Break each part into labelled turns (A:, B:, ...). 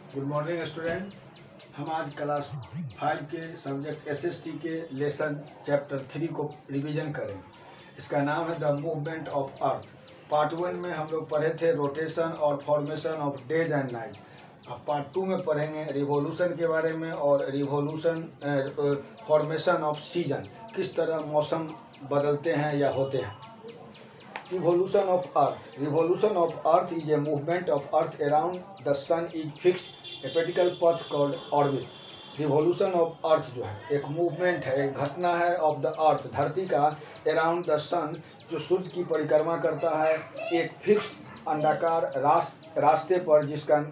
A: Good morning student. हम आज class 5 के सब्जेक्ट एसएसटी के लेसन चैप्टर 3 को रिवीजन करेंगे। इसका नाम है the movement of earth. Part 1 में हम लोग पढ़े थे रोटेशन और formation of days and night. अब पार्ट 2 में पढ़ेंगे रिवोल्यूशन के बारे में और रिवोल्यूशन फॉर्मेशन ऑफ सीजन, किस तरह मौसम बदलते हैं या होते हैं। Revolution of Earth. Revolution of Earth is a movement of Earth around the Sun is fixed a vertical path called orbit. Revolution of Earth जो है एक मूवमेंट है, एक घटना है ऑफ द अर्थ, धरती का अराउंड द सन, जो सूर्य की परिक्रमा करता है एक फिक्स्ड अंडाकार रास्ते पर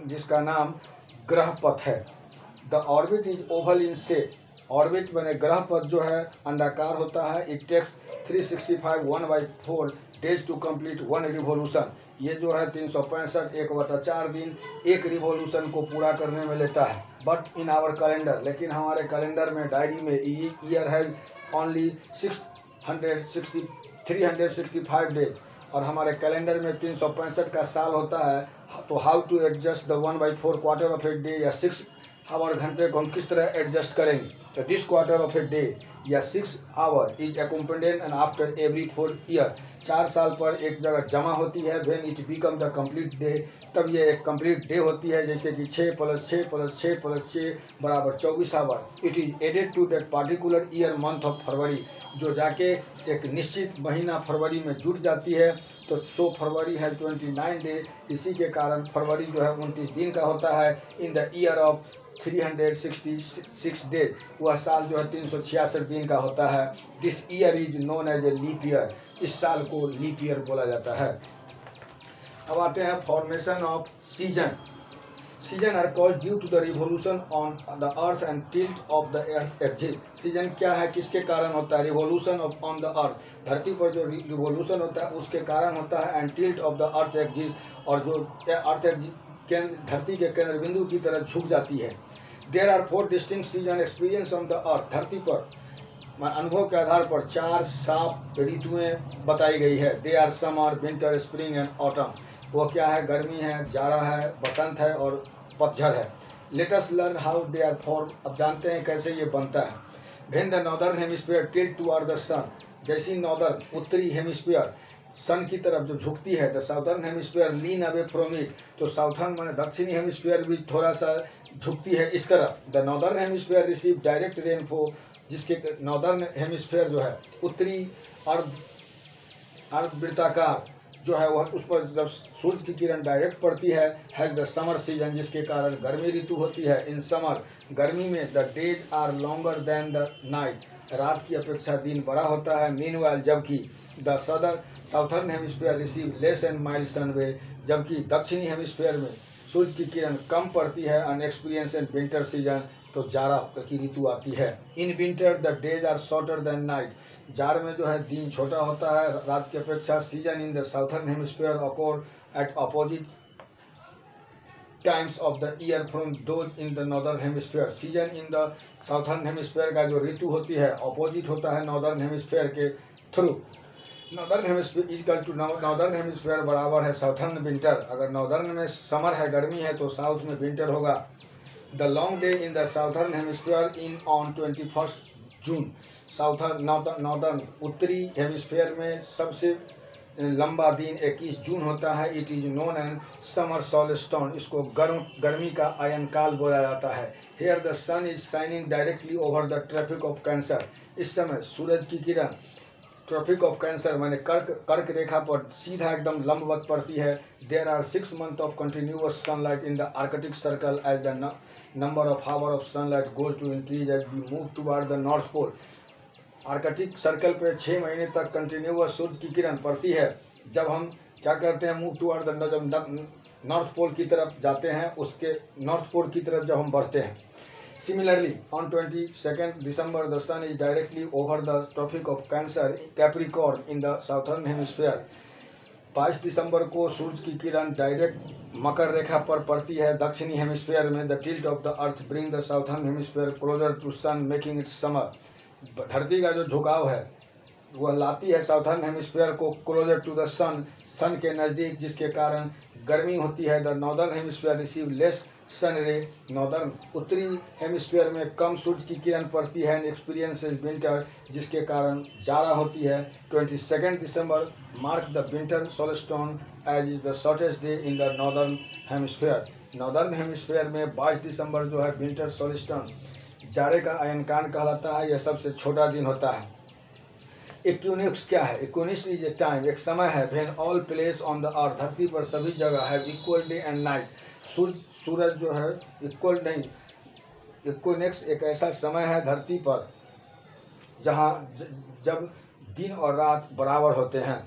A: जिसका नाम ग्रह पथ है। The orbit is oval in shape. Orbit बने ग्रह पथ जो है अंडाकार होता है। It takes 365 1/4 days to complete one revolution. ये जो है 365 1/4 दिन एक रिवोल्यूशन को पूरा करने में लेता है। बट इन आवर कैलेंडर, लेकिन हमारे कैलेंडर में डायरी में ईयर हैज ओनली 365 डेज और हमारे कैलेंडर में 365 का साल होता है। तो how to adjust the 1/4 quarter of a day या 6 आवर घंटे को हम किस तरह एडजस्ट करेंगे। तो this quarter of a day या 6 hour is expended and after every 4 year, 4 साल पर एक जगह जमा होती है। When it become the complete day, तब ये एक कंप्लीट डे होती है। जैसे कि 6 + 6 + 6 + 6 = 24 hour. It is added to that particular year month of February, जो जाके एक निश्चित महीना फरवरी में जुट जाती है। तो सो फरवरी है 29 डे। इसी के कारण फरवरी जो है 29 दिन का होता है। In the year of 366 days, वह साल जो है 366 दिन का होता है। This year is known as a leap year. इस साल को लीप ईयर बोला जाता है। अब आते हैं formation of season. Season are called due to the revolution on the earth and tilt of the earth axis. Season क्या है, किसके कारण होता है? Revolution of on the earth, धरती पर जो रिवोल्यूशन होता है उसके कारण होता है। And tilt of the earth axis, और जो अर्थ एक्सिस धरती के केंद्र बिंदु की तरफ झुक जाती है। There are 4 distinct season experience on the earth. धरती पर अनुभव के आधार पर 4 साफ ऋतुएं बताई गई है। They are summer, winter, spring and autumn. वो क्या है? गर्मी है, जाड़ा है, बसंत है और पतझड़ है। Let us learn how they are form. अब जानते हैं कैसे ये बनता है। When the northern hemisphere tilt toward the sun, जैसी नॉर्दर्न उत्तरी हेमिस्फीयर सन की तरफ जो झुकती है, the southern hemisphere lean away from it, तो साउथर्न माने दक्षिणी हेमिस्फीयर भी थोड़ा सा झुकती है इस तरफ। The northern hemisphere receive direct rainfall, जिसके नॉर्दर्न हेमिस्फीयर जो है उत्तरी अर्ध वृत्ताकार जो है वह उस पर जब सूर्य की किरण डायरेक्ट पड़ती है। हैज द समर सीजन, जिसके कारण गर्मी ऋतु होती है। इन समर, गर्मी में the days are longer than the night, रात की अपेक्षा दिन बड़ा होता है। मीनवाइल, जबकि the southern hemisphere receive less and mild sun ray, जबकि दक्षिणी हेमिस्फीयर में सूर्य की किरण कम पड़ती है। And experience in winter season, तो जाड़ा की ऋतु आती है। In winter the days are shorter than night, जाड़ में जो है दिन छोटा होता है रात की अपेक्षा। Season in the southern hemisphere occur at opposite times of the year from those in the northern hemisphere. Season in the southern hemisphere का जो ऋतु होती है अपोजिट होता है नॉर्दर्न हेमिस्फीयर के through. Northern hemisphere equal to northern hemisphere बराबर है साउथर्न विंटर। अगर नॉर्दर्न में समर है, गर्मी है, तो साउथ में विंटर होगा। The long day in the southern hemisphere in on 21 June. Northern उत्तरी हेमिस्फीयर में सबसे लंबा दिन 21 जून होता है। It is known an summer solstice, इसको गर्मी का अयनकाल बोला जाता है। Here the sun is shining directly over the Tropic of Cancer. इस समय सूरज की किरण ट्रॉपिक ऑफ कैंसर माने कर्क रेखा पर सीधा एकदम लंबवत पड़ती है। There are 6 months of continuous sunlight in the Arctic Circle as the number of hour of sunlight goes to increase as we move toward the North Pole. Arctic Circle पे 6 महीने तक कंटिन्यूअस सूर्य की किरण पड़ती है। जब हम क्या करते हैं, मूव टुवर्ड द, जब नॉर्थ पोल की तरफ जाते हैं, उसके नॉर्थ पोल की तरफ जब हम बढ़ते हैं। Similarly, on 22nd December, the sun is directly over the Tropic of Cancer, Capricorn in the southern hemisphere. 22 दिसंबर को सूर्य की किरण डायरेक्ट मकर रेखा पर पड़ती है दक्षिणी हेमिस्फीयर में। The tilt of the earth bring the southern hemisphere closer to sun making it summer. धरती का जो झुकाव है वह लाती है साउथर्न हेमिस्फीयर को क्लोजर टू द सन के नज़दीक, जिसके कारण गर्मी होती है। The northern hemisphere receive less sun ray, northern उत्तरी हेमिस्फीयर में कम सूर्य की किरण पड़ती है। एंड एक्सपीरियंसेस विंटर, जिसके कारण जाड़ा होती है। 22 December mark the winter solstice as is the shortest day in the northern hemisphere. Northern hemisphere में 22 दिसंबर जो है विंटर सोलस्टोन जाड़े का अयनकाल कहलाता है। यह सबसे छोटा दिन होता है। इक्विनोक्स क्या है? इक्विनोक्स इज ए टाइम, एक समय है, when all place on the earth, धरती पर सभी जगह है इक्वल डे एंड नाइट, सूरज जो है इक्वल नहीं। इक्विनोक्स एक ऐसा समय है धरती पर जहाँ जब दिन और रात बराबर होते हैं,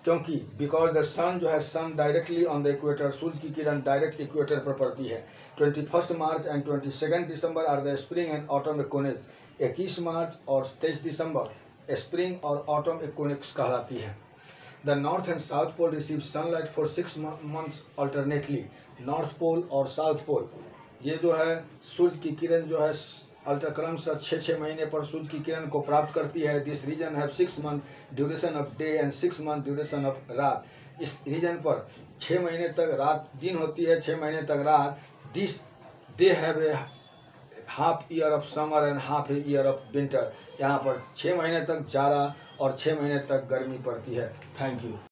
A: क्योंकि बिकॉज द सन जो है sun directly on the equator, सूर्य की किरण डायरेक्ट इक्वेटर पर पड़ती है। 21 March and 22 December are the spring and autumn equinox. 21 मार्च और 23 दिसंबर स्प्रिंग और ऑटम इक्विनोक्स कहलाती है। The north and south pole receive sunlight for 6 months alternately. North pole और साउथ पोल ये जो है सूर्य की किरण जो है अल्टरक्रम से 6 महीने पर सूर्य की किरण को प्राप्त करती है। This region have 6 month duration of day and 6 month duration of रात। इस रीजन पर 6 महीने तक रात दिन होती है, 6 महीने तक रात। This they have a half year of summer and half year of winter. यहाँ पर 6 महीने तक जाड़ा और 6 महीने तक गर्मी पड़ती है। Thank you.